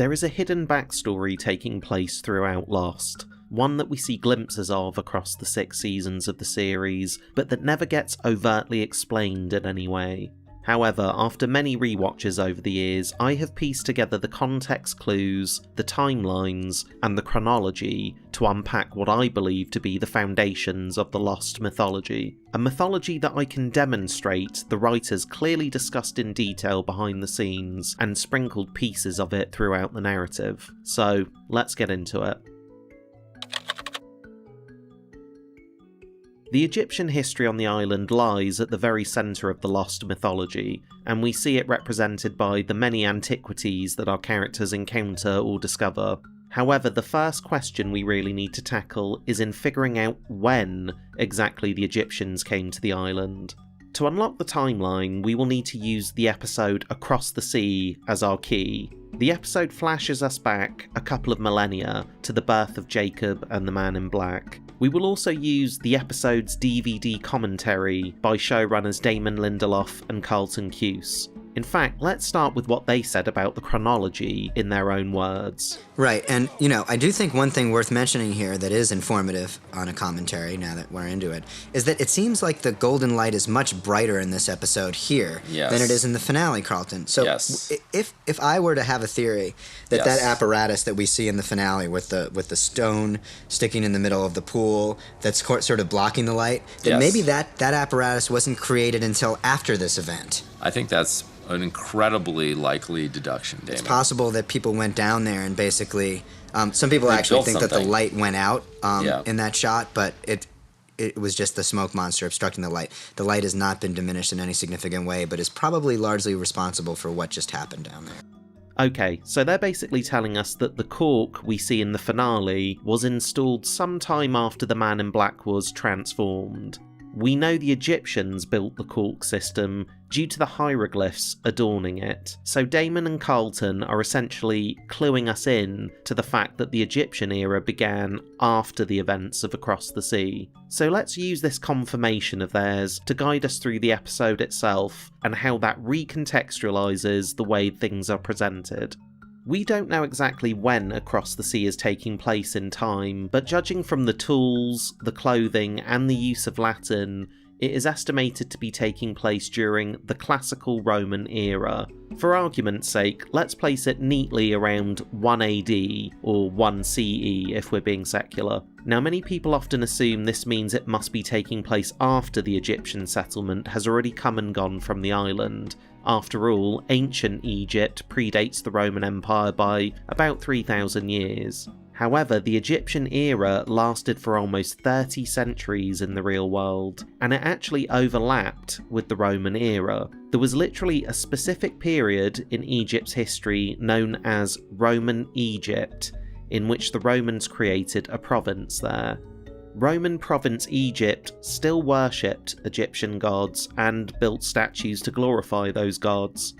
There is a hidden backstory taking place throughout Lost, one that we see glimpses of across the 6 seasons of the series, but that never gets overtly explained in any way. However, after many rewatches over the years, I have pieced together the context clues, the timelines, and the chronology to unpack what I believe to be the foundations of the Lost mythology. A mythology that I can demonstrate the writers clearly discussed in detail behind the scenes and sprinkled pieces of it throughout the narrative. So, let's get into it. The Egyptian history on the island lies at the very centre of the Lost mythology, and we see it represented by the many antiquities that our characters encounter or discover. However, the first question we really need to tackle is in figuring out when exactly the Egyptians came to the island. To unlock the timeline, we will need to use the episode Across the Sea as our key. The episode flashes us back a couple of millennia to the birth of Jacob and the Man in Black. We will also use the episode's DVD commentary by showrunners Damon Lindelof and Carlton Cuse. In fact, let's start with what they said about the chronology in their own words. Right, and I do think one thing worth mentioning here that is informative on a commentary, now that we're into it, is that it seems like the golden light is much brighter in this episode here than it is in the finale, Carlton. So if I were to have a theory that that apparatus that we see in the finale with the stone sticking in the middle of the pool that's sort of blocking the light, then maybe that apparatus wasn't created until after this event. I think that's an incredibly likely deduction, Damon. It's possible that people went down there and basically... some people actually think that the light went out in that shot, but it was just the smoke monster obstructing the light. The light has not been diminished in any significant way, but is probably largely responsible for what just happened down there. Okay, so they're basically telling us that the cork we see in the finale was installed sometime after the Man in Black was transformed. We know the Egyptians built the cork system due to the hieroglyphs adorning it, so Damon and Carlton are essentially cluing us in to the fact that the Egyptian era began after the events of Across the Sea. So let's use this confirmation of theirs to guide us through the episode itself and how that recontextualises the way things are presented. We don't know exactly when Across the Sea is taking place in time, but judging from the tools, the clothing, and the use of Latin, it is estimated to be taking place during the classical Roman era. For argument's sake, let's place it neatly around 1 AD, or 1 CE if we're being secular. Now, many people often assume this means it must be taking place after the Egyptian settlement has already come and gone from the island. After all, ancient Egypt predates the Roman Empire by about 3,000 years. However, the Egyptian era lasted for almost 30 centuries in the real world, and it actually overlapped with the Roman era. There was literally a specific period in Egypt's history known as Roman Egypt, in which the Romans created a province there. Roman province Egypt still worshipped Egyptian gods and built statues to glorify those gods.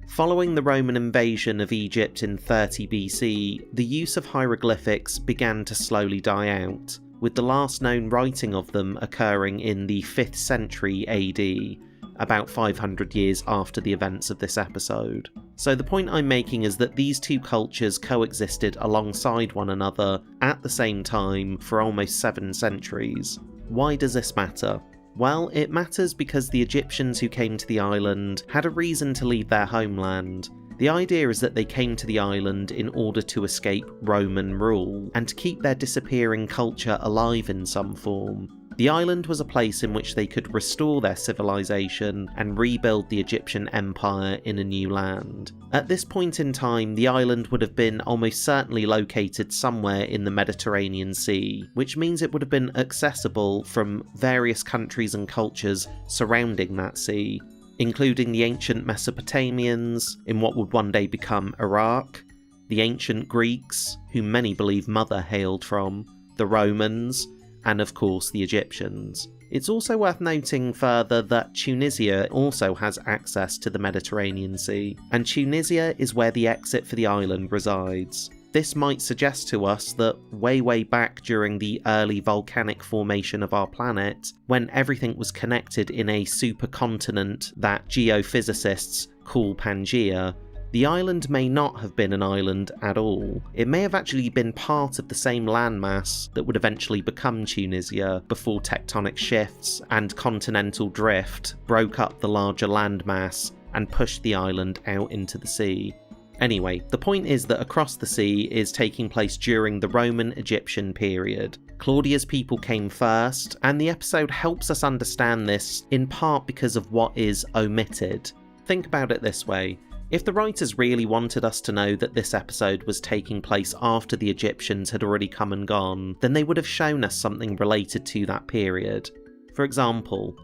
Following the Roman invasion of Egypt in 30 BC, the use of hieroglyphics began to slowly die out, with the last known writing of them occurring in the 5th century AD, about 500 years after the events of this episode. So the point I'm making is that these two cultures coexisted alongside one another at the same time for almost 7 centuries. Why does this matter? Well, it matters because the Egyptians who came to the island had a reason to leave their homeland. The idea is that they came to the island in order to escape Roman rule and to keep their disappearing culture alive in some form. The island was a place in which they could restore their civilization and rebuild the Egyptian empire in a new land. At this point in time, the island would have been almost certainly located somewhere in the Mediterranean Sea, which means it would have been accessible from various countries and cultures surrounding that sea, including the ancient Mesopotamians in what would one day become Iraq, the ancient Greeks, whom many believe Mother hailed from, the Romans, and of course the Egyptians. It's also worth noting further that Tunisia also has access to the Mediterranean Sea, and Tunisia is where the exit for the island resides. This might suggest to us that way back during the early volcanic formation of our planet, when everything was connected in a supercontinent that geophysicists call Pangaea, The island may not have been an island at all. It may have actually been part of the same landmass that would eventually become Tunisia before tectonic shifts and continental drift broke up the larger landmass and pushed the island out into the sea. Anyway, the point is that Across the Sea is taking place during the Roman-Egyptian period. Claudia's people came first, and the episode helps us understand this in part because of what is omitted. Think about it this way. If the writers really wanted us to know that this episode was taking place after the Egyptians had already come and gone, then they would have shown us something related to that period. For example,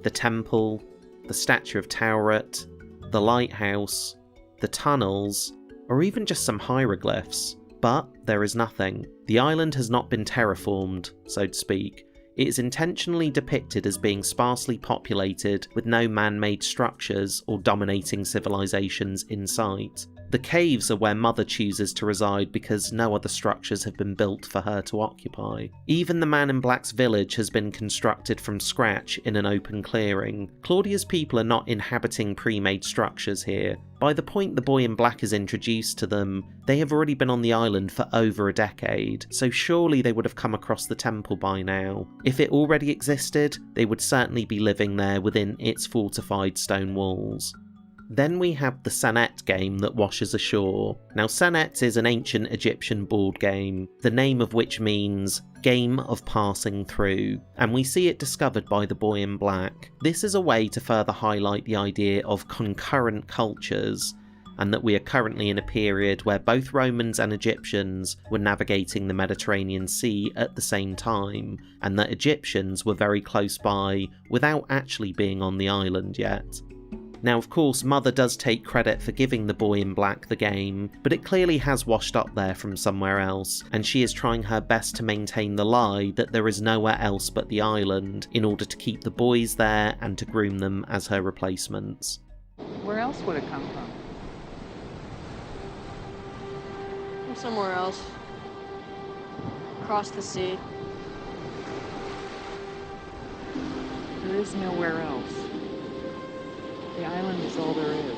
the temple, the statue of Taweret, the lighthouse, the tunnels, or even just some hieroglyphs. But there is nothing. The island has not been terraformed, so to speak. It is intentionally depicted as being sparsely populated with no man-made structures or dominating civilizations in sight. The caves are where Mother chooses to reside because no other structures have been built for her to occupy. Even the Man in Black's village has been constructed from scratch in an open clearing. Claudia's people are not inhabiting pre-made structures here. By the point the boy in black is introduced to them, they have already been on the island for over a decade, so surely they would have come across the temple by now. If it already existed, they would certainly be living there within its fortified stone walls. Then we have the Senet game that washes ashore. Now Senet is an ancient Egyptian board game, the name of which means Game of Passing Through, and we see it discovered by the boy in black. This is a way to further highlight the idea of concurrent cultures, and that we are currently in a period where both Romans and Egyptians were navigating the Mediterranean Sea at the same time, and that Egyptians were very close by without actually being on the island yet. Now of course Mother does take credit for giving the boy in black the game, but it clearly has washed up there from somewhere else, and she is trying her best to maintain the lie that there is nowhere else but the island in order to keep the boys there and to groom them as her replacements. Where else would it come from? From somewhere else. Across the sea. There is nowhere else. The island is all there is.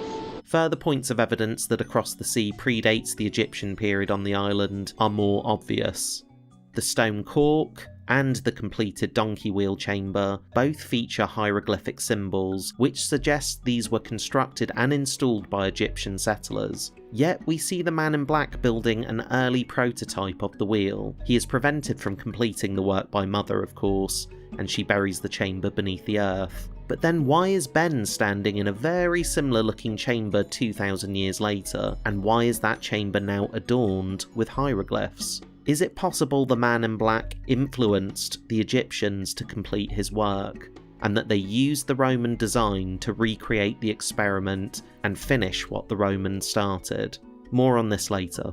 Further points of evidence that Across the Sea predates the Egyptian period on the island are more obvious. The stone cork and the completed donkey wheel chamber both feature hieroglyphic symbols, which suggest these were constructed and installed by Egyptian settlers. Yet we see the Man in Black building an early prototype of the wheel. He is prevented from completing the work by Mother, of course, and she buries the chamber beneath the earth. But then why is Ben standing in a very similar looking chamber 2,000 years later, and why is that chamber now adorned with hieroglyphs? Is it possible the Man in Black influenced the Egyptians to complete his work, and that they used the Roman design to recreate the experiment and finish what the Romans started? More on this later.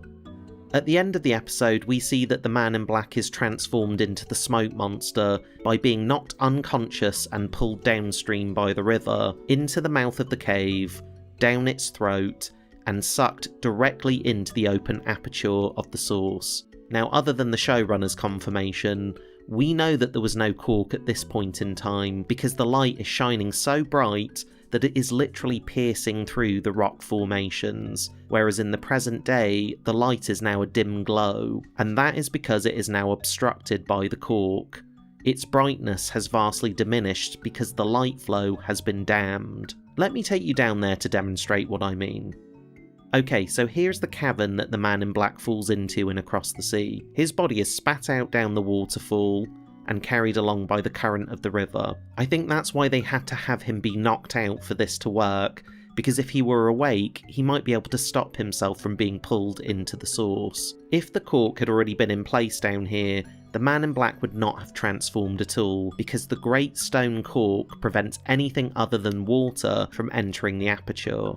At the end of the episode, we see that the Man in Black is transformed into the smoke monster by being knocked unconscious and pulled downstream by the river, into the mouth of the cave, down its throat, and sucked directly into the open aperture of the source. Now, other than the showrunner's confirmation, we know that there was no cork at this point in time because the light is shining so bright that it is literally piercing through the rock formations, whereas in the present day, the light is now a dim glow, and that is because it is now obstructed by the cork. Its brightness has vastly diminished because the light flow has been dammed. Let me take you down there to demonstrate what I mean. Okay, so here's the cavern that the Man in Black falls into in Across the Sea. His body is spat out down the waterfall and carried along by the current of the river. I think that's why they had to have him be knocked out for this to work, because if he were awake, he might be able to stop himself from being pulled into the source. If the cork had already been in place down here, the Man in Black would not have transformed at all, because the great stone cork prevents anything other than water from entering the aperture.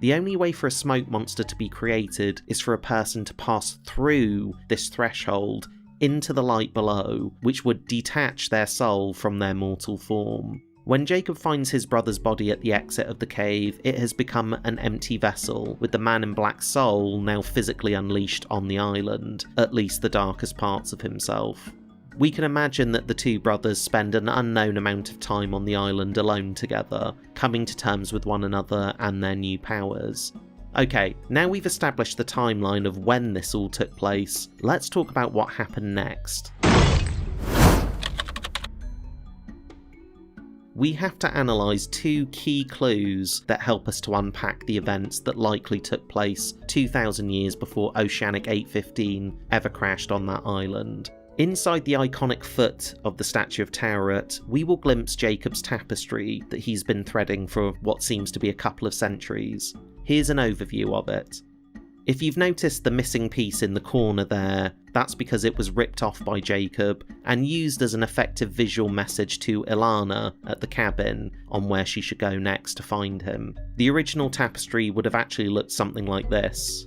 The only way for a smoke monster to be created is for a person to pass through this threshold into the light below, which would detach their soul from their mortal form. When Jacob finds his brother's body at the exit of the cave, it has become an empty vessel, with the Man in Black's soul now physically unleashed on the island, at least the darkest parts of himself. We can imagine that the two brothers spend an unknown amount of time on the island alone together, coming to terms with one another and their new powers. Okay, now we've established the timeline of when this all took place, let's talk about what happened next. We have to analyse 2 key clues that help us to unpack the events that likely took place 2,000 years before Oceanic 815 ever crashed on that island. Inside the iconic foot of the statue of Taweret, we will glimpse Jacob's tapestry that he's been threading for what seems to be a couple of centuries. Here's an overview of it. If you've noticed the missing piece in the corner there, that's because it was ripped off by Jacob and used as an effective visual message to Ilana at the cabin on where she should go next to find him. The original tapestry would have actually looked something like this.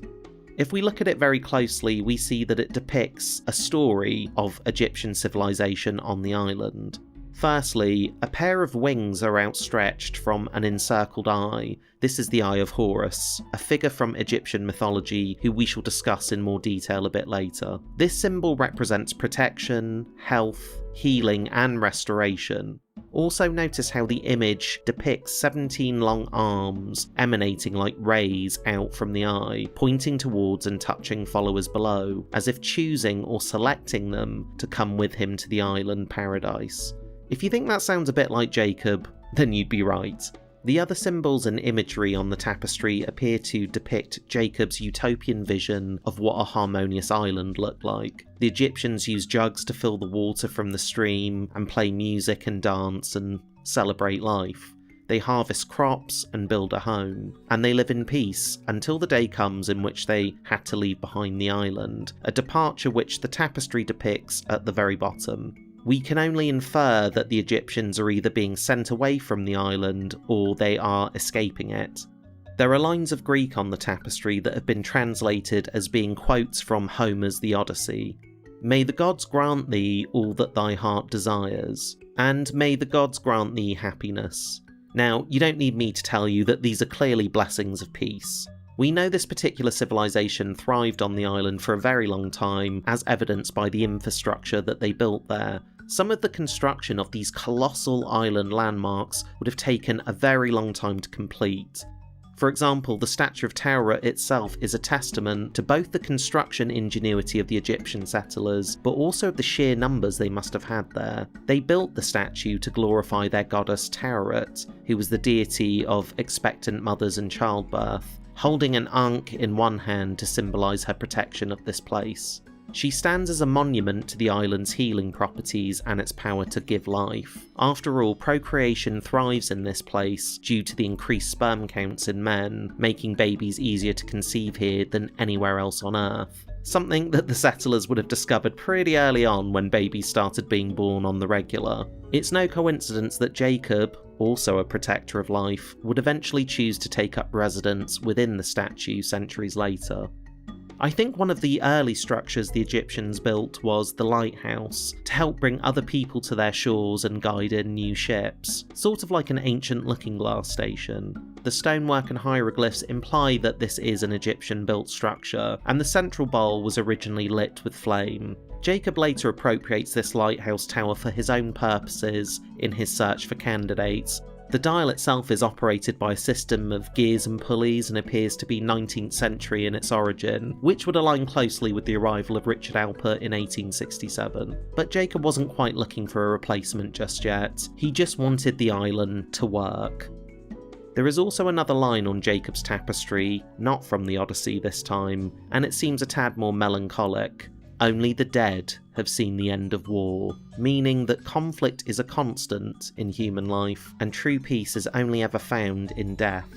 If we look at it very closely, we see that it depicts a story of Egyptian civilization on the island. Firstly, a pair of wings are outstretched from an encircled eye. This is the Eye of Horus, a figure from Egyptian mythology who we shall discuss in more detail a bit later. This symbol represents protection, health, healing and restoration. Also notice how the image depicts 17 long arms emanating like rays out from the eye, pointing towards and touching followers below, as if choosing or selecting them to come with him to the island paradise. If you think that sounds a bit like Jacob, then you'd be right. The other symbols and imagery on the tapestry appear to depict Jacob's utopian vision of what a harmonious island looked like. The Egyptians used jugs to fill the water from the stream and play music and dance and celebrate life. They harvest crops and build a home, and they live in peace until the day comes in which they had to leave behind the island, a departure which the tapestry depicts at the very bottom. We can only infer that the Egyptians are either being sent away from the island or they are escaping it. There are lines of Greek on the tapestry that have been translated as being quotes from Homer's The Odyssey. "May the gods grant thee all that thy heart desires, and may the gods grant thee happiness." Now, you don't need me to tell you that these are clearly blessings of peace. We know this particular civilization thrived on the island for a very long time, as evidenced by the infrastructure that they built there. Some of the construction of these colossal island landmarks would have taken a very long time to complete. For example, the statue of Taweret itself is a testament to both the construction ingenuity of the Egyptian settlers, but also of the sheer numbers they must have had there. They built the statue to glorify their goddess Taweret, who was the deity of expectant mothers and childbirth, holding an ankh in one hand to symbolise her protection of this place. She stands as a monument to the island's healing properties and its power to give life. After all, procreation thrives in this place due to the increased sperm counts in men, making babies easier to conceive here than anywhere else on Earth. Something that the settlers would have discovered pretty early on when babies started being born on the regular. It's no coincidence that Jacob, also a protector of life, would eventually choose to take up residence within the statue centuries later. I think one of the early structures the Egyptians built was the lighthouse, to help bring other people to their shores and guide in new ships, sort of like an ancient looking glass station. The stonework and hieroglyphs imply that this is an Egyptian-built structure, and the central bowl was originally lit with flame. Jacob later appropriates this lighthouse tower for his own purposes in his search for candidates. The dial itself is operated by a system of gears and pulleys and appears to be 19th century in its origin, which would align closely with the arrival of Richard Alpert in 1867. But Jacob wasn't quite looking for a replacement just yet, he just wanted the island to work. There is also another line on Jacob's tapestry, not from the Odyssey this time, and it seems a tad more melancholic. "Only the dead have seen the end of war," meaning that conflict is a constant in human life, and true peace is only ever found in death.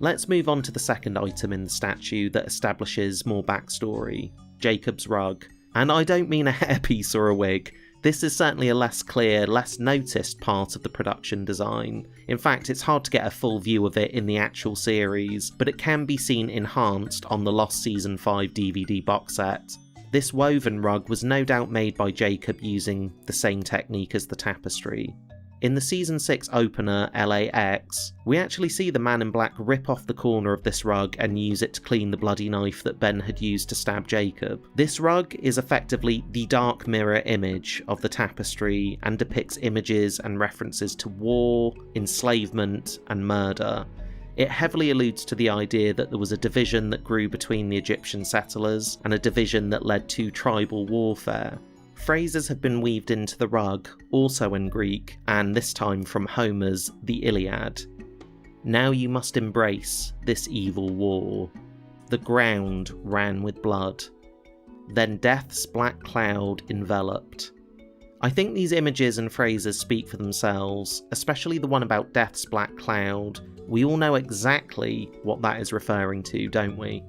Let's move on to the second item in the statue that establishes more backstory, Jacob's rug. And I don't mean a hairpiece or a wig. This is certainly a less clear, less noticed part of the production design. In fact, it's hard to get a full view of it in the actual series, but it can be seen enhanced on the Lost Season 5 DVD box set. This woven rug was no doubt made by Jacob using the same technique as the tapestry. In the Season 6 opener, LAX, we actually see the man in black rip off the corner of this rug and use it to clean the bloody knife that Ben had used to stab Jacob. This rug is effectively the dark mirror image of the tapestry and depicts images and references to war, enslavement, and murder. It heavily alludes to the idea that there was a division that grew between the Egyptian settlers and a division that led to tribal warfare. Phrases have been weaved into the rug, also in Greek, and this time from Homer's The Iliad. Now you must embrace this evil war. The ground ran with blood. Then death's black cloud enveloped. I think these images and phrases speak for themselves, especially the one about death's black cloud. We all know exactly what that is referring to, don't we?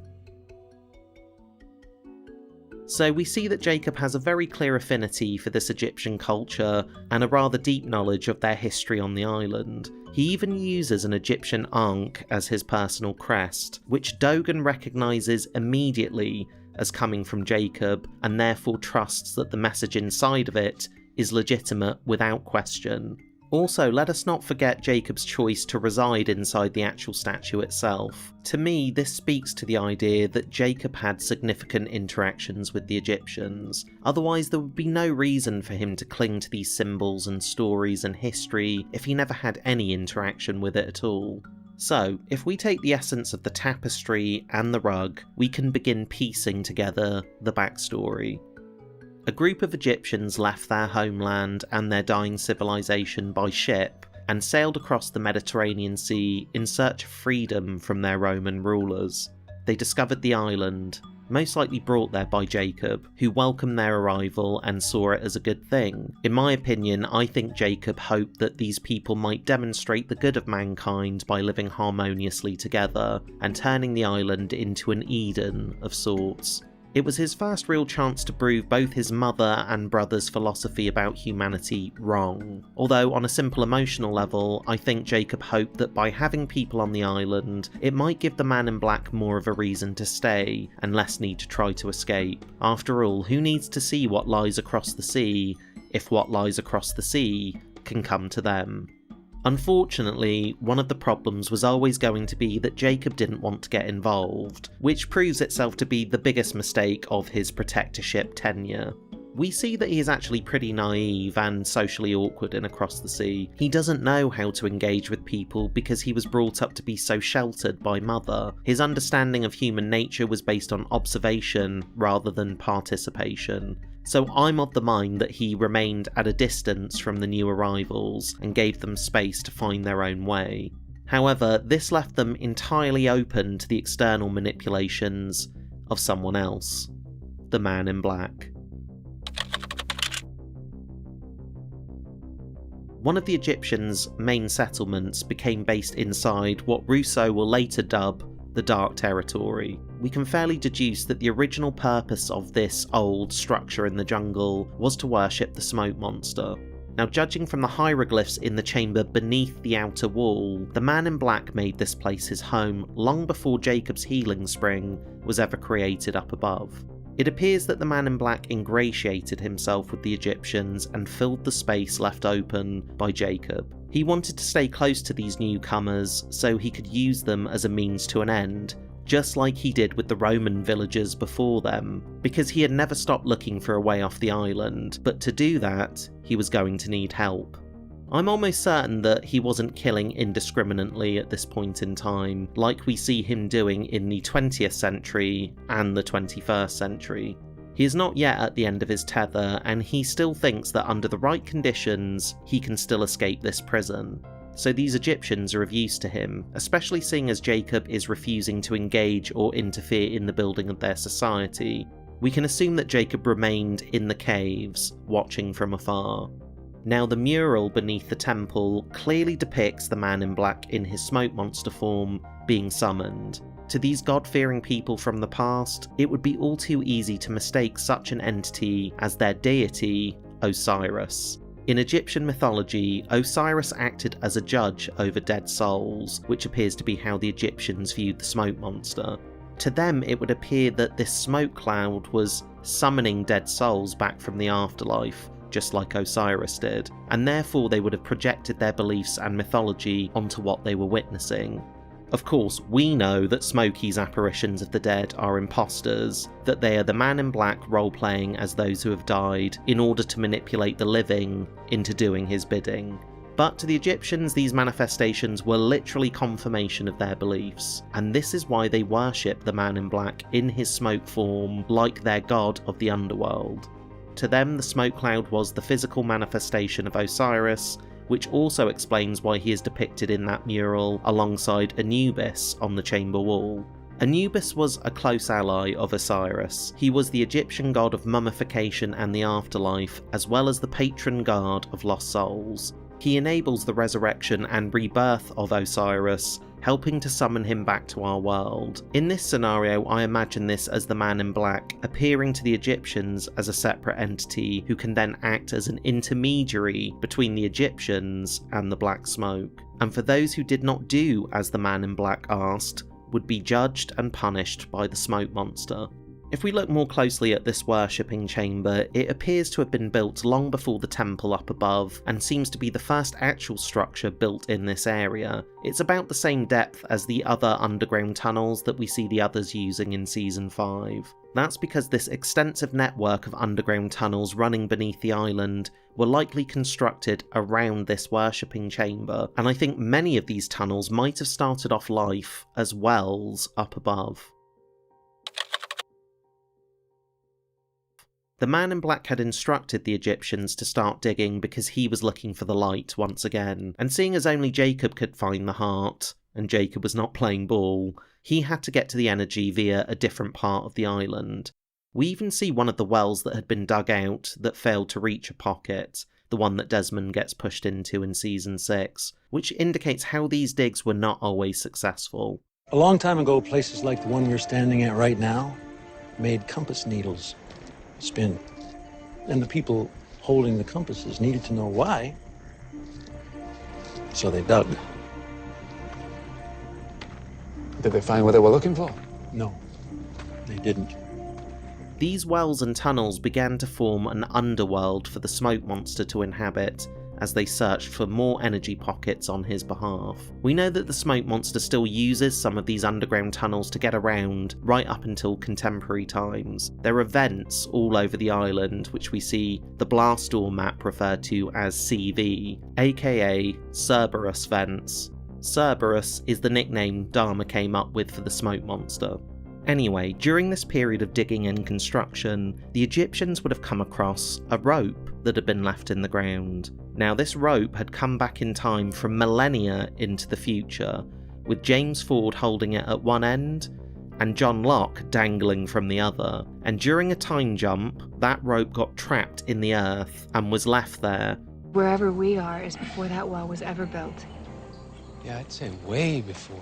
So we see that Jacob has a very clear affinity for this Egyptian culture and a rather deep knowledge of their history on the island. He even uses an Egyptian ankh as his personal crest, which Dogan recognises immediately as coming from Jacob, and therefore trusts that the message inside of it is legitimate without question. Also, let us not forget Jacob's choice to reside inside the actual statue itself. To me, this speaks to the idea that Jacob had significant interactions with the Egyptians. Otherwise, there would be no reason for him to cling to these symbols and stories and history if he never had any interaction with it at all. So, if we take the essence of the tapestry and the rug, we can begin piecing together the backstory. A group of Egyptians left their homeland and their dying civilization by ship and sailed across the Mediterranean Sea in search of freedom from their Roman rulers. They discovered the island, most likely brought there by Jacob, who welcomed their arrival and saw it as a good thing. In my opinion, I think Jacob hoped that these people might demonstrate the good of mankind by living harmoniously together and turning the island into an Eden of sorts. It was his first real chance to prove both his mother and brother's philosophy about humanity wrong. Although on a simple emotional level, I think Jacob hoped that by having people on the island, it might give the man in black more of a reason to stay, and less need to try to escape. After all, who needs to see what lies across the sea, if what lies across the sea can come to them? Unfortunately, one of the problems was always going to be that Jacob didn't want to get involved, which proves itself to be the biggest mistake of his protectorship tenure. We see that he is actually pretty naive and socially awkward in Across the Sea. He doesn't know how to engage with people because he was brought up to be so sheltered by Mother. His understanding of human nature was based on observation rather than participation. So I'm of the mind that he remained at a distance from the new arrivals and gave them space to find their own way. However, this left them entirely open to the external manipulations of someone else, the man in black. One of the Egyptians' main settlements became based inside what Rousseau will later dub the Dark Territory. We can fairly deduce that the original purpose of this old structure in the jungle was to worship the smoke monster. Now, judging from the hieroglyphs in the chamber beneath the outer wall, the man in black made this place his home long before Jacob's healing spring was ever created up above. It appears that the man in black ingratiated himself with the Egyptians and filled the space left open by Jacob. He wanted to stay close to these newcomers so he could use them as a means to an end, just like he did with the Roman villagers before them, because he had never stopped looking for a way off the island, but to do that, he was going to need help. I'm almost certain that he wasn't killing indiscriminately at this point in time, like we see him doing in the 20th century and the 21st century. He is not yet at the end of his tether, and he still thinks that under the right conditions, he can still escape this prison. So these Egyptians are of use to him, especially seeing as Jacob is refusing to engage or interfere in the building of their society. We can assume that Jacob remained in the caves, watching from afar. Now, the mural beneath the temple clearly depicts the man in black in his smoke monster form being summoned. To these God-fearing people from the past, it would be all too easy to mistake such an entity as their deity, Osiris. In Egyptian mythology, Osiris acted as a judge over dead souls, which appears to be how the Egyptians viewed the smoke monster. To them, it would appear that this smoke cloud was summoning dead souls back from the afterlife, just like Osiris did, and therefore they would have projected their beliefs and mythology onto what they were witnessing. Of course, we know that Smokey's apparitions of the dead are imposters, that they are the man in black role-playing as those who have died in order to manipulate the living into doing his bidding. But to the Egyptians, these manifestations were literally confirmation of their beliefs, and this is why they worship the man in black in his smoke form like their god of the underworld. To them, the smoke cloud was the physical manifestation of Osiris, which also explains why he is depicted in that mural alongside Anubis on the chamber wall. Anubis was a close ally of Osiris. He was the Egyptian god of mummification and the afterlife, as well as the patron god of lost souls. He enables the resurrection and rebirth of Osiris, helping to summon him back to our world. In this scenario, I imagine this as the man in black appearing to the Egyptians as a separate entity who can then act as an intermediary between the Egyptians and the black smoke. And for those who did not do as the man in black asked, would be judged and punished by the smoke monster. If we look more closely at this worshipping chamber, it appears to have been built long before the temple up above, and seems to be the first actual structure built in this area. It's about the same depth as the other underground tunnels that we see the others using in Season 5. That's because this extensive network of underground tunnels running beneath the island were likely constructed around this worshipping chamber, and I think many of these tunnels might have started off life as wells up above. The man in black had instructed the Egyptians to start digging because he was looking for the light once again, and seeing as only Jacob could find the heart, and Jacob was not playing ball, he had to get to the energy via a different part of the island. We even see one of the wells that had been dug out that failed to reach a pocket, the one that Desmond gets pushed into in Season 6, which indicates how these digs were not always successful. A long time ago, places like the one we're standing at right now made compass needles spin. And the people holding the compasses needed to know why, so they dug. Did they find what they were looking for? No, they didn't. These wells and tunnels began to form an underworld for the smoke monster to inhabit, as they searched for more energy pockets on his behalf. We know that the smoke monster still uses some of these underground tunnels to get around right up until contemporary times. There are vents all over the island, which we see the blast door map referred to as CV, aka Cerberus vents. Cerberus is the nickname Dharma came up with for the smoke monster. Anyway, during this period of digging and construction, the Egyptians would have come across a rope that had been left in the ground. Now, this rope had come back in time from millennia into the future, with James Ford holding it at one end and John Locke dangling from the other. And during a time jump, that rope got trapped in the earth and was left there. Wherever we are is before that well was ever built. Yeah, I'd say way before.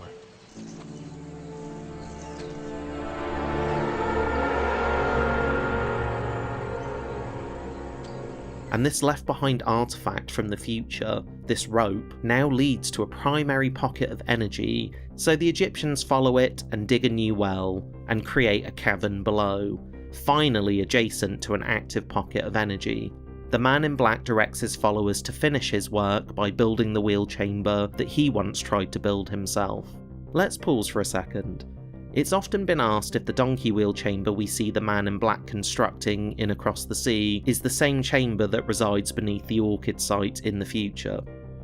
And this left behind artifact from the future, this rope, now leads to a primary pocket of energy, so the Egyptians follow it and dig a new well, and create a cavern below, finally adjacent to an active pocket of energy. The man in black directs his followers to finish his work by building the wheel chamber that he once tried to build himself. Let's pause for a second. It's often been asked if the donkey wheel chamber we see the man in black constructing in Across the Sea is the same chamber that resides beneath the orchid site in the future.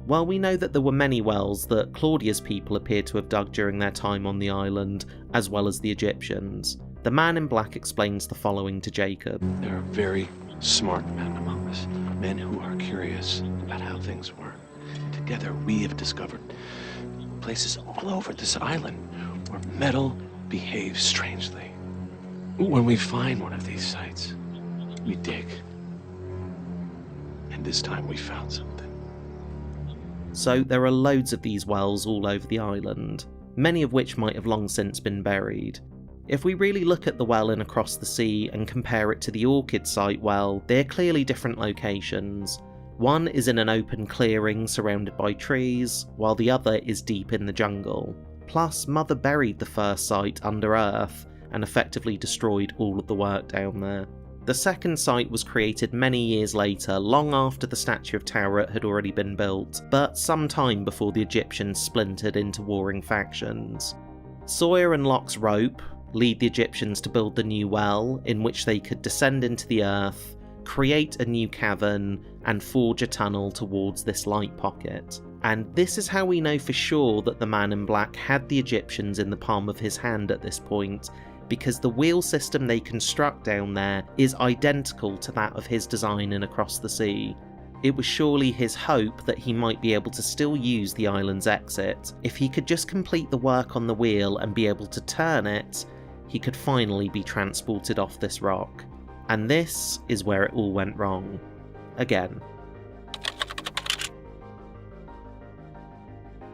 Well, we know that there were many wells that Claudia's people appear to have dug during their time on the island, as well as the Egyptians. The man in black explains the following to Jacob. There are very smart men among us, men who are curious about how things were. Together we have discovered places all over this island where metal behaves strangely. When we find one of these sites, we dig. And this time we found something. So there are loads of these wells all over the island, many of which might have long since been buried. If we really look at the well in Across the Sea and compare it to the orchid site well, they're clearly different locations. One is in an open clearing surrounded by trees, while the other is deep in the jungle. Plus, Mother buried the first site under earth and effectively destroyed all of the work down there. The second site was created many years later, long after the statue of Taweret had already been built, but some time before the Egyptians splintered into warring factions. Sawyer and Locke's rope lead the Egyptians to build the new well, in which they could descend into the earth, create a new cavern, and forge a tunnel towards this light pocket. And this is how we know for sure that the man in black had the Egyptians in the palm of his hand at this point, because the wheel system they construct down there is identical to that of his design in Across the Sea. It was surely his hope that he might be able to still use the island's exit. If he could just complete the work on the wheel and be able to turn it, he could finally be transported off this rock. And this is where it all went wrong. Again.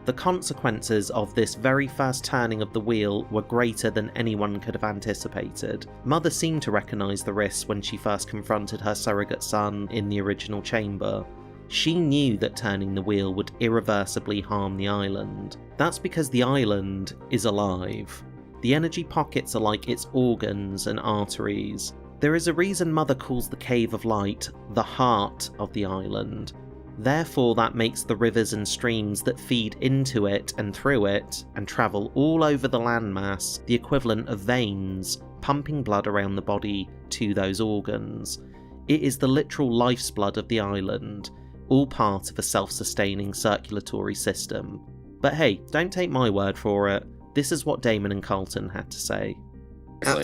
The consequences of this very first turning of the wheel were greater than anyone could have anticipated. Mother seemed to recognise the risks when she first confronted her surrogate son in the original chamber. She knew that turning the wheel would irreversibly harm the island. That's because the island is alive. The energy pockets are like its organs and arteries. There is a reason Mother calls the Cave of Light the heart of the island. Therefore, that makes the rivers and streams that feed into it and through it, and travel all over the landmass, the equivalent of veins, pumping blood around the body to those organs. It is the literal life's blood of the island, all part of a self-sustaining circulatory system. But hey, don't take my word for it. This is what Damon and Carlton had to say.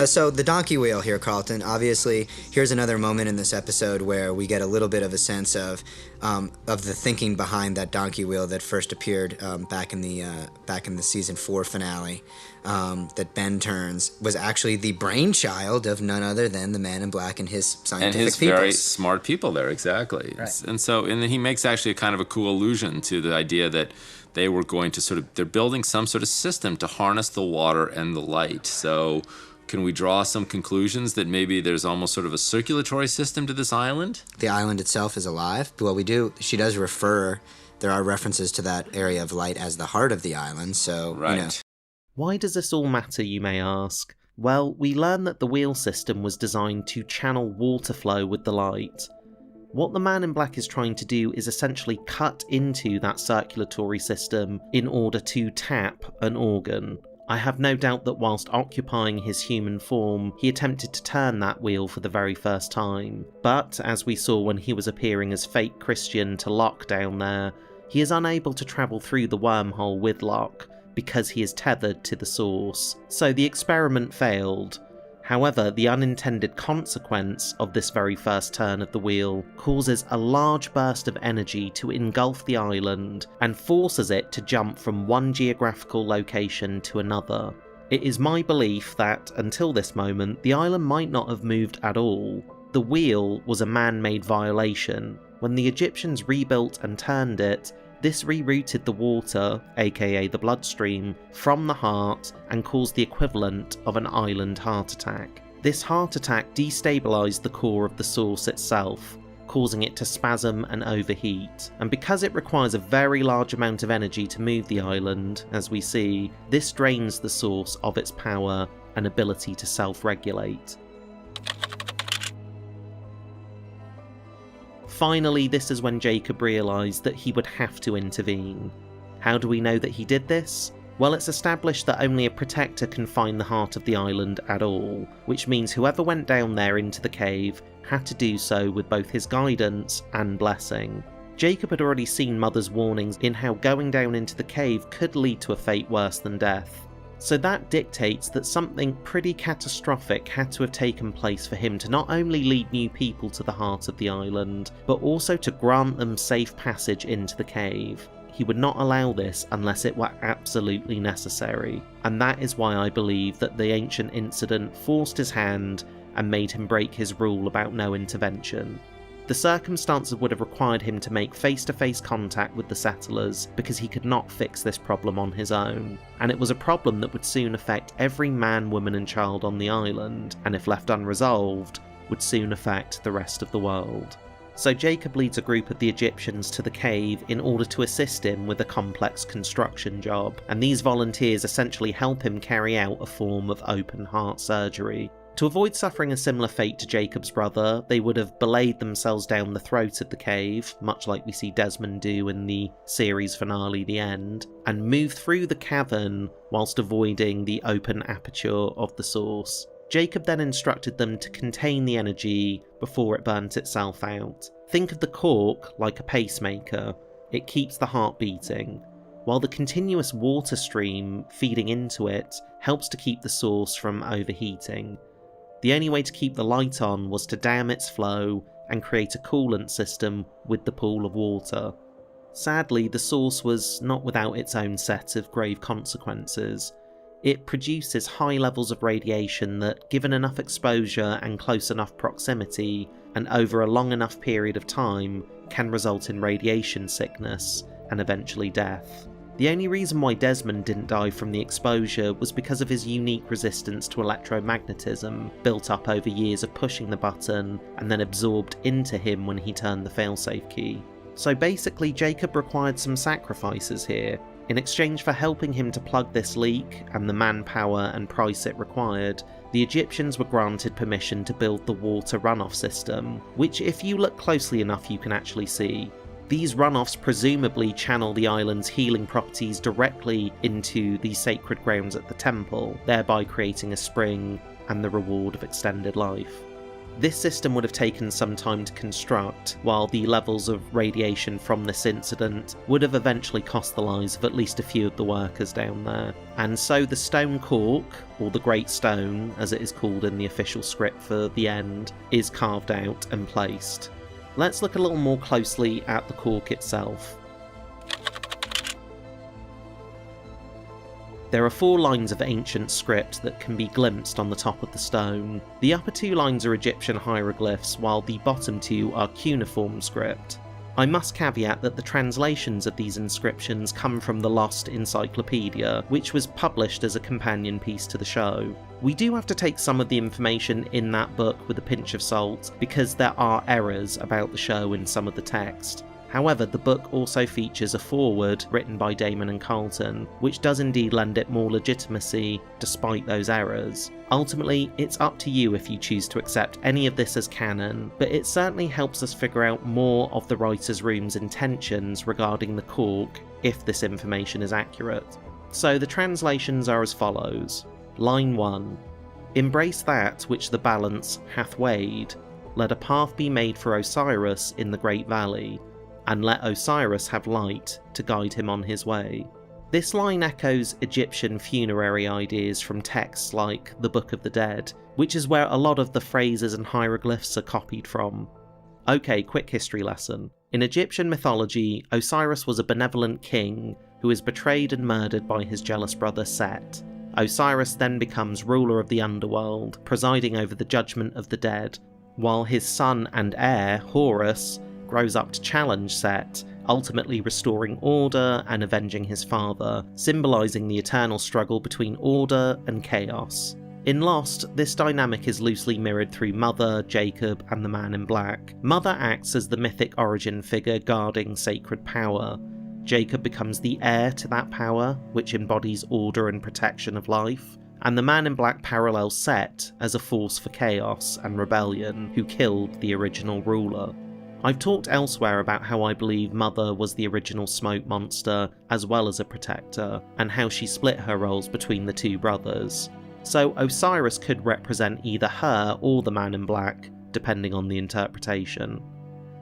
So the donkey wheel here, Carlton, obviously, here's another moment in this episode where we get a little bit of a sense of the thinking behind that donkey wheel that first appeared back in the season 4 finale. That Ben turns was actually the brainchild of none other than the Man in Black and his scientific people. Very smart people there, exactly. Right. And then he makes actually kind of a cool allusion to the idea that they were going to they're building some sort of system to harness the water and the light. So can we draw some conclusions that maybe there's almost sort of a circulatory system to this island? The island itself is alive. Well, she does refer, there are references to that area of light as the heart of the island, so, right. You know. Why does this all matter, you may ask? Well, we learn that the wheel system was designed to channel water flow with the light. What the Man in Black is trying to do is essentially cut into that circulatory system in order to tap an organ. I have no doubt that whilst occupying his human form, he attempted to turn that wheel for the very first time. But, as we saw when he was appearing as fake Christian to Locke down there, he is unable to travel through the wormhole with Locke, because he is tethered to the source. So the experiment failed. However, the unintended consequence of this very first turn of the wheel causes a large burst of energy to engulf the island and forces it to jump from one geographical location to another. It is my belief that, until this moment, the island might not have moved at all. The wheel was a man-made violation. When the Egyptians rebuilt and turned it, this rerouted the water, aka the bloodstream, from the heart and caused the equivalent of an island heart attack. This heart attack destabilised the core of the source itself, causing it to spasm and overheat. And because it requires a very large amount of energy to move the island, as we see, this drains the source of its power and ability to self-regulate. Finally, this is when Jacob realised that he would have to intervene. How do we know that he did this? Well, it's established that only a protector can find the heart of the island at all, which means whoever went down there into the cave had to do so with both his guidance and blessing. Jacob had already seen Mother's warnings in how going down into the cave could lead to a fate worse than death. So that dictates that something pretty catastrophic had to have taken place for him to not only lead new people to the heart of the island, but also to grant them safe passage into the cave. He would not allow this unless it were absolutely necessary, and that is why I believe that the ancient incident forced his hand and made him break his rule about no intervention. The circumstances would have required him to make face-to-face contact with the settlers because he could not fix this problem on his own, and it was a problem that would soon affect every man, woman and child on the island, and if left unresolved, would soon affect the rest of the world. So Jacob leads a group of the Egyptians to the cave in order to assist him with a complex construction job, and these volunteers essentially help him carry out a form of open heart surgery. To avoid suffering a similar fate to Jacob's brother, they would have belayed themselves down the throat of the cave, much like we see Desmond do in the series finale The End, and move through the cavern whilst avoiding the open aperture of the source. Jacob then instructed them to contain the energy before it burnt itself out. Think of the cork like a pacemaker. It keeps the heart beating, while the continuous water stream feeding into it helps to keep the source from overheating. The only way to keep the light on was to dam its flow and create a coolant system with the pool of water. Sadly, the source was not without its own set of grave consequences. It produces high levels of radiation that, given enough exposure and close enough proximity, and over a long enough period of time, can result in radiation sickness and eventually death. The only reason why Desmond didn't die from the exposure was because of his unique resistance to electromagnetism, built up over years of pushing the button and then absorbed into him when he turned the failsafe key. So basically, Jacob required some sacrifices here. In exchange for helping him to plug this leak and the manpower and price it required, the Egyptians were granted permission to build the water runoff system, which if you look closely enough you can actually see. These runoffs presumably channel the island's healing properties directly into the sacred grounds at the temple, thereby creating a spring and the reward of extended life. This system would have taken some time to construct, while the levels of radiation from this incident would have eventually cost the lives of at least a few of the workers down there. And so the stone cork, or the Great Stone as it is called in the official script for the end, is carved out and placed. Let's look a little more closely at the cork itself. There are 4 lines of ancient script that can be glimpsed on the top of the stone. The upper 2 lines are Egyptian hieroglyphs, while the bottom 2 are cuneiform script. I must caveat that the translations of these inscriptions come from the Lost Encyclopedia, which was published as a companion piece to the show. We do have to take some of the information in that book with a pinch of salt, because there are errors about the show in some of the text. However, the book also features a foreword written by Damon and Carlton, which does indeed lend it more legitimacy despite those errors. Ultimately, it's up to you if you choose to accept any of this as canon, but it certainly helps us figure out more of the writer's room's intentions regarding the cork if this information is accurate. So the translations are as follows. Line 1. Embrace that which the balance hath weighed. Let a path be made for Osiris in the great valley, and let Osiris have light to guide him on his way. This line echoes Egyptian funerary ideas from texts like the Book of the Dead, which is where a lot of the phrases and hieroglyphs are copied from. Okay, quick history lesson. In Egyptian mythology, Osiris was a benevolent king who is betrayed and murdered by his jealous brother Set. Osiris then becomes ruler of the underworld, presiding over the judgment of the dead, while his son and heir, Horus, grows up to challenge Set, ultimately restoring order and avenging his father, symbolising the eternal struggle between order and chaos. In Lost, this dynamic is loosely mirrored through Mother, Jacob, and the Man in Black. Mother acts as the mythic origin figure guarding sacred power. Jacob becomes the heir to that power, which embodies order and protection of life. And the Man in Black parallels Set as a force for chaos and rebellion who killed the original ruler. I've talked elsewhere about how I believe Mother was the original smoke monster as well as a protector, and how she split her roles between the 2 brothers. So Osiris could represent either her or the Man in Black, depending on the interpretation.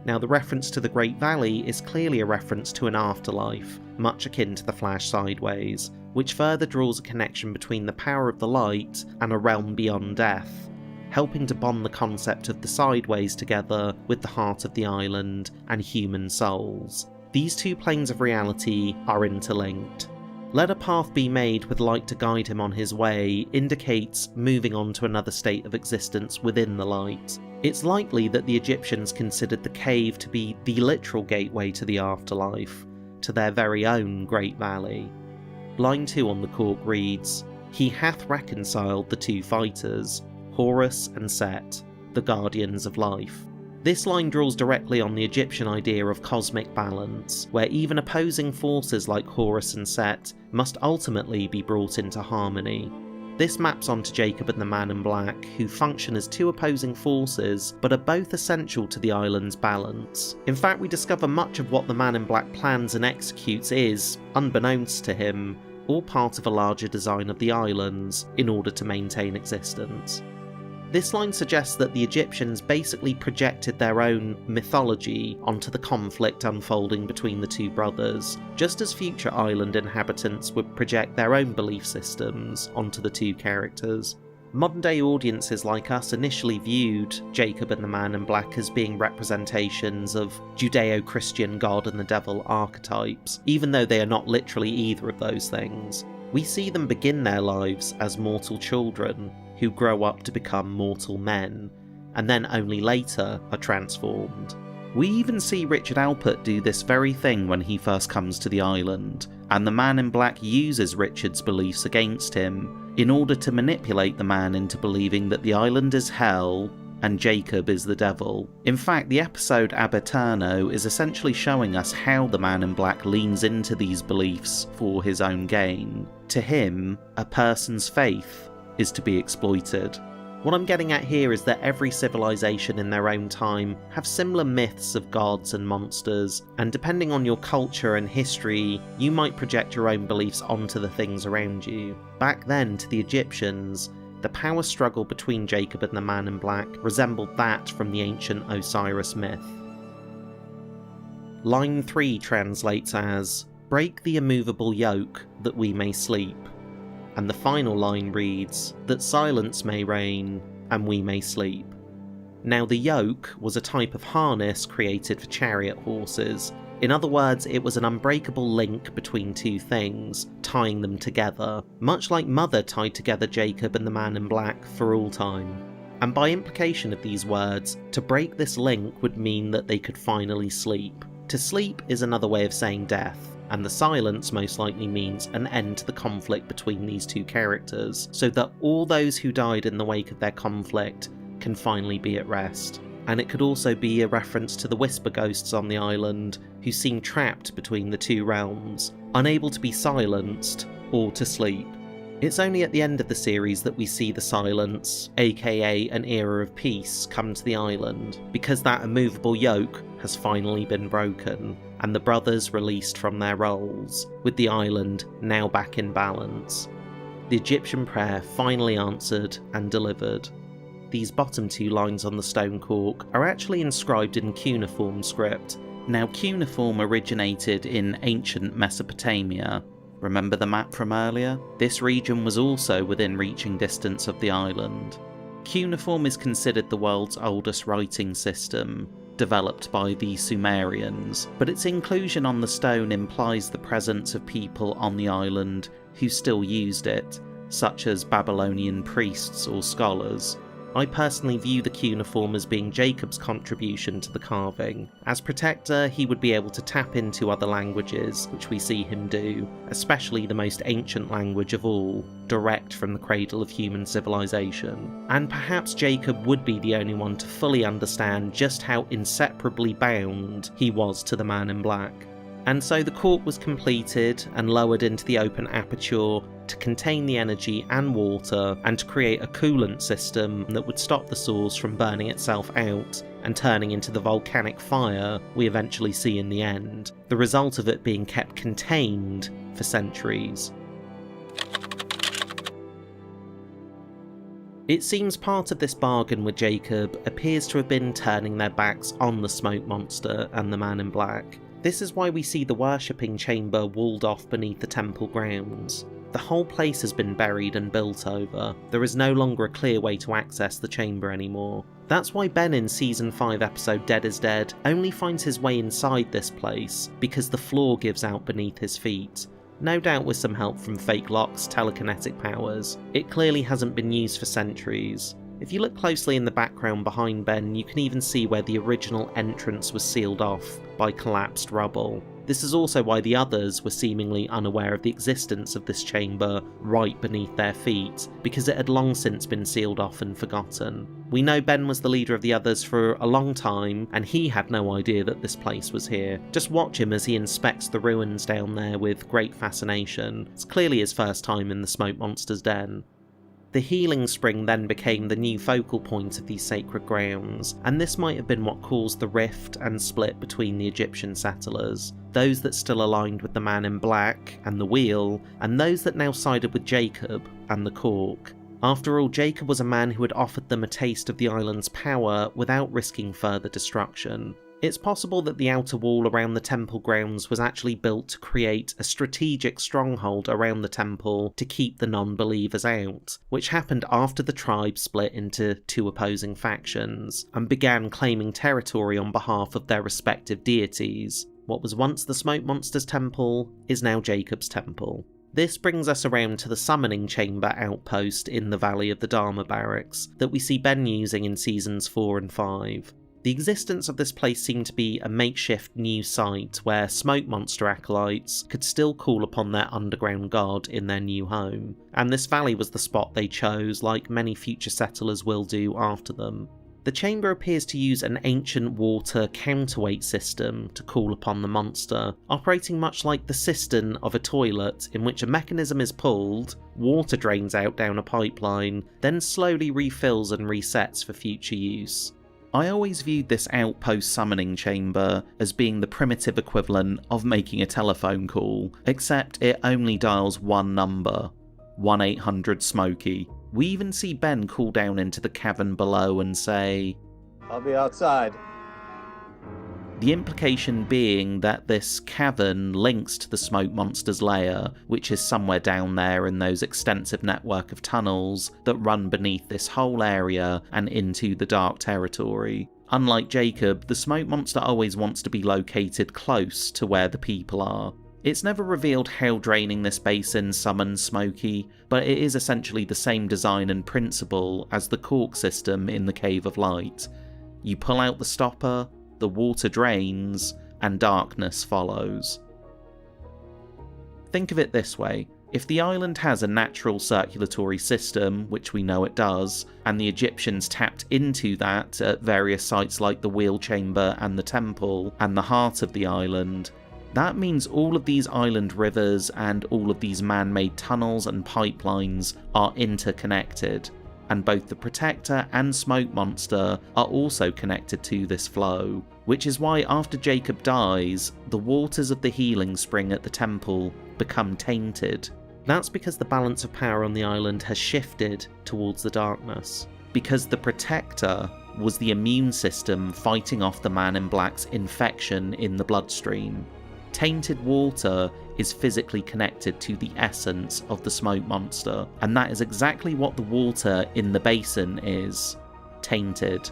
Now the reference to the Great Valley is clearly a reference to an afterlife, much akin to the Flash Sideways, which further draws a connection between the power of the light and a realm beyond death, helping to bond the concept of the Sideways together with the heart of the island and human souls. These 2 planes of reality are interlinked. Let a path be made with light to guide him on his way indicates moving on to another state of existence within the light. It's likely that the Egyptians considered the cave to be the literal gateway to the afterlife, to their very own Great Valley. Line 2 on the cork reads, He hath reconciled the 2 fighters, Horus and Set, the guardians of life. This line draws directly on the Egyptian idea of cosmic balance, where even opposing forces like Horus and Set must ultimately be brought into harmony. This maps onto Jacob and the Man in Black, who function as 2 opposing forces, but are both essential to the island's balance. In fact, we discover much of what the Man in Black plans and executes is, unbeknownst to him, all part of a larger design of the islands in order to maintain existence. This line suggests that the Egyptians basically projected their own mythology onto the conflict unfolding between the two brothers, just as future island inhabitants would project their own belief systems onto the two characters. Modern day audiences like us initially viewed Jacob and the Man in Black as being representations of Judeo-Christian God and the devil archetypes, even though they are not literally either of those things. We see them begin their lives as mortal children, who grow up to become mortal men, and then only later are transformed. We even see Richard Alpert do this very thing when he first comes to the island, and the Man in Black uses Richard's beliefs against him in order to manipulate the man into believing that the island is hell and Jacob is the devil. In fact, the episode Ab Eterno is essentially showing us how the Man in Black leans into these beliefs for his own gain. To him, a person's faith is to be exploited. What I'm getting at here is that every civilization in their own time have similar myths of gods and monsters, and depending on your culture and history, you might project your own beliefs onto the things around you. Back then, to the Egyptians, the power struggle between Jacob and the Man in Black resembled that from the ancient Osiris myth. Line 3 translates as, "Break the immovable yoke that we may sleep." And the final line reads, "That silence may reign, and we may sleep." Now the yoke was a type of harness created for chariot horses. In other words, it was an unbreakable link between two things, tying them together, much like Mother tied together Jacob and the Man in Black for all time. And by implication of these words, to break this link would mean that they could finally sleep. To sleep is another way of saying death, and the silence most likely means an end to the conflict between these two characters, so that all those who died in the wake of their conflict can finally be at rest. And it could also be a reference to the whisper ghosts on the island, who seem trapped between the two realms, unable to be silenced or to sleep. It's only at the end of the series that we see the silence, aka an era of peace, come to the island, because that immovable yoke has finally been broken, and the brothers released from their roles, with the island now back in balance. The Egyptian prayer finally answered and delivered. These bottom two lines on the stone cork are actually inscribed in cuneiform script. Now, cuneiform originated in ancient Mesopotamia. Remember the map from earlier? This region was also within reaching distance of the island. Cuneiform is considered the world's oldest writing system, developed by the Sumerians, but its inclusion on the stone implies the presence of people on the island who still used it, such as Babylonian priests or scholars. I personally view the cuneiform as being Jacob's contribution to the carving. As protector, he would be able to tap into other languages, which we see him do, especially the most ancient language of all, direct from the cradle of human civilization. And perhaps Jacob would be the only one to fully understand just how inseparably bound he was to the Man in Black. And so the cork was completed and lowered into the open aperture to contain the energy and water, and to create a coolant system that would stop the source from burning itself out and turning into the volcanic fire we eventually see in the end, the result of it being kept contained for centuries. It seems part of this bargain with Jacob appears to have been turning their backs on the smoke monster and the Man in Black. This is why we see the worshipping chamber walled off beneath the temple grounds. The whole place has been buried and built over. There is no longer a clear way to access the chamber anymore. That's why Ben in Season 5 episode Dead is Dead only finds his way inside this place, because the floor gives out beneath his feet. No doubt with some help from Fake Locke's telekinetic powers. It clearly hasn't been used for centuries. If you look closely in the background behind Ben, you can even see where the original entrance was sealed off by collapsed rubble. This is also why the others were seemingly unaware of the existence of this chamber right beneath their feet, because it had long since been sealed off and forgotten. We know Ben was the leader of the others for a long time, and he had no idea that this place was here. Just watch him as he inspects the ruins down there with great fascination. It's clearly his first time in the smoke monster's den. The healing spring then became the new focal point of these sacred grounds, and this might have been what caused the rift and split between the Egyptian settlers, those that still aligned with the Man in Black and the Wheel, and those that now sided with Jacob and the Cork. After all, Jacob was a man who had offered them a taste of the island's power without risking further destruction. It's possible that the outer wall around the temple grounds was actually built to create a strategic stronghold around the temple to keep the non-believers out, which happened after the tribe split into two opposing factions and began claiming territory on behalf of their respective deities. What was once the Smoke Monster's temple is now Jacob's temple. This brings us around to the summoning chamber outpost in the Valley of the Dharma Barracks that we see Ben using in seasons 4 and 5. The existence of this place seemed to be a makeshift new site where Smoke Monster acolytes could still call upon their underground god in their new home, and this valley was the spot they chose, like many future settlers will do after them. The chamber appears to use an ancient water counterweight system to call upon the monster, operating much like the cistern of a toilet in which a mechanism is pulled, water drains out down a pipeline, then slowly refills and resets for future use. I always viewed this outpost summoning chamber as being the primitive equivalent of making a telephone call, except it only dials one number, 1-800-SMOKY. We even see Ben call down into the cavern below and say, "I'll be outside." The implication being that this cavern links to the Smoke Monster's lair, which is somewhere down there in those extensive network of tunnels that run beneath this whole area and into the dark territory. Unlike Jacob, the Smoke Monster always wants to be located close to where the people are. It's never revealed how draining this basin summons Smokey, but it is essentially the same design and principle as the Cork system in the Cave of Light. You pull out the stopper, the water drains, and darkness follows. Think of it this way. If the island has a natural circulatory system, which we know it does, and the Egyptians tapped into that at various sites like the Wheel Chamber and the Temple and the heart of the island, that means all of these island rivers and all of these man-made tunnels and pipelines are interconnected, and both the Protector and Smoke Monster are also connected to this flow, which is why after Jacob dies, the waters of the healing spring at the temple become tainted. That's because the balance of power on the island has shifted towards the darkness, because the Protector was the immune system fighting off the Man in Black's infection in the bloodstream. Tainted water is physically connected to the essence of the Smoke Monster, and that is exactly what the water in the basin is, tainted.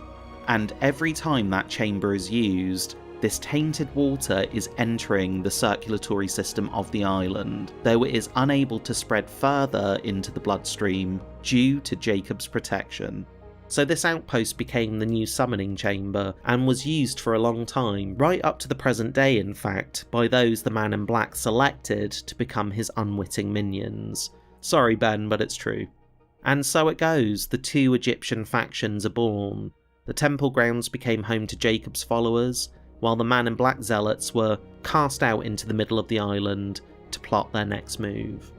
And every time that chamber is used, this tainted water is entering the circulatory system of the island, though it is unable to spread further into the bloodstream due to Jacob's protection. So this outpost became the new summoning chamber, and was used for a long time, right up to the present day in fact, by those the Man in Black selected to become his unwitting minions. Sorry Ben, but it's true. And so it goes, the two Egyptian factions are born. The temple grounds became home to Jacob's followers, while the Man in Black zealots were cast out into the middle of the island to plot their next move.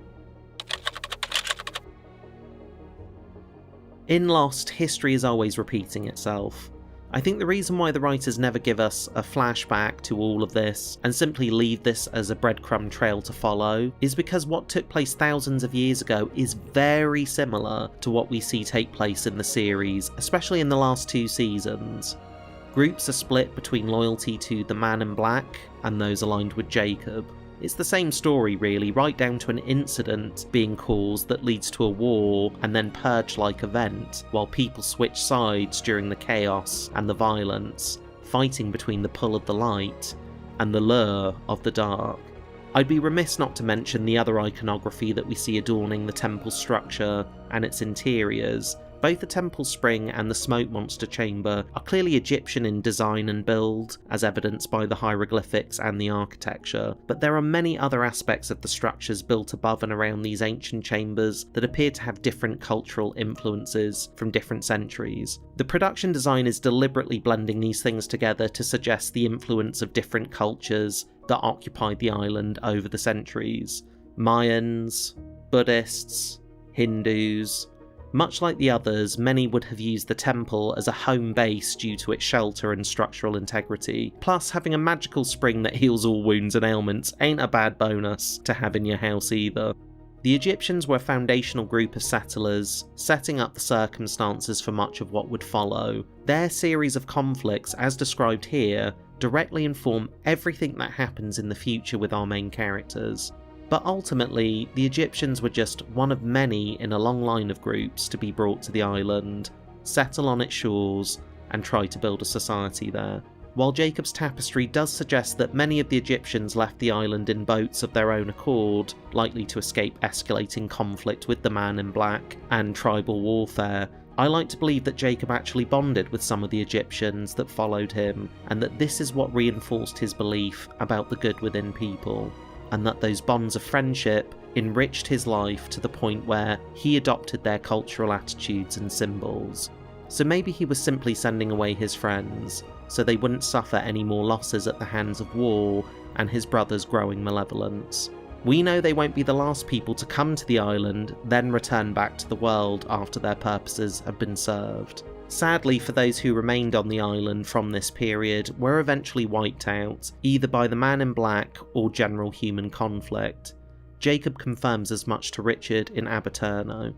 In Lost, history is always repeating itself. I think the reason why the writers never give us a flashback to all of this and simply leave this as a breadcrumb trail to follow is because what took place thousands of years ago is very similar to what we see take place in the series, especially in the last 2 seasons. Groups are split between loyalty to the Man in Black and those aligned with Jacob. It's the same story really, right down to an incident being caused that leads to a war and then purge-like event, while people switch sides during the chaos and the violence, fighting between the pull of the light and the lure of the dark. I'd be remiss not to mention the other iconography that we see adorning the temple structure and its interiors. Both the Temple Spring and the Smoke Monster Chamber are clearly Egyptian in design and build, as evidenced by the hieroglyphics and the architecture, but there are many other aspects of the structures built above and around these ancient chambers that appear to have different cultural influences from different centuries. The production design is deliberately blending these things together to suggest the influence of different cultures that occupied the island over the centuries. Mayans, Buddhists, Hindus. Much like the others, many would have used the temple as a home base due to its shelter and structural integrity. Plus, having a magical spring that heals all wounds and ailments ain't a bad bonus to have in your house either. The Egyptians were a foundational group of settlers, setting up the circumstances for much of what would follow. Their series of conflicts, as described here, directly inform everything that happens in the future with our main characters. But ultimately, the Egyptians were just one of many in a long line of groups to be brought to the island, settle on its shores, and try to build a society there. While Jacob's Tapestry does suggest that many of the Egyptians left the island in boats of their own accord, likely to escape escalating conflict with the Man in Black and tribal warfare, I like to believe that Jacob actually bonded with some of the Egyptians that followed him, and that this is what reinforced his belief about the good within people, and that those bonds of friendship enriched his life to the point where he adopted their cultural attitudes and symbols. So maybe he was simply sending away his friends, so they wouldn't suffer any more losses at the hands of war and his brother's growing malevolence. We know they won't be the last people to come to the island, then return back to the world after their purposes have been served. Sadly, for those who remained on the island from this period, were eventually wiped out, either by the Man in Black or general human conflict. Jacob confirms as much to Richard in Abiturno.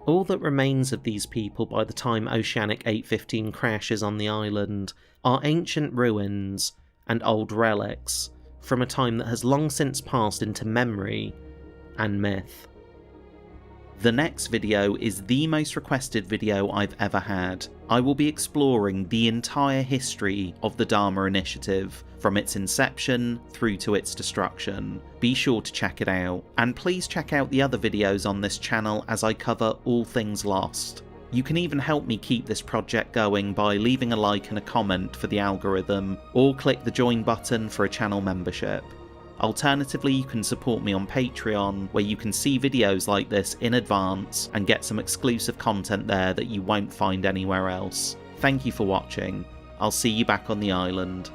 All that remains of these people by the time Oceanic 815 crashes on the island are ancient ruins and old relics from a time that has long since passed into memory and myth. The next video is the most requested video I've ever had. I will be exploring the entire history of the Dharma Initiative, from its inception through to its destruction. Be sure to check it out, and please check out the other videos on this channel as I cover all things Lost. You can even help me keep this project going by leaving a like and a comment for the algorithm, or click the join button for a channel membership. Alternatively, you can support me on Patreon, where you can see videos like this in advance and get some exclusive content there that you won't find anywhere else. Thank you for watching. I'll see you back on the island.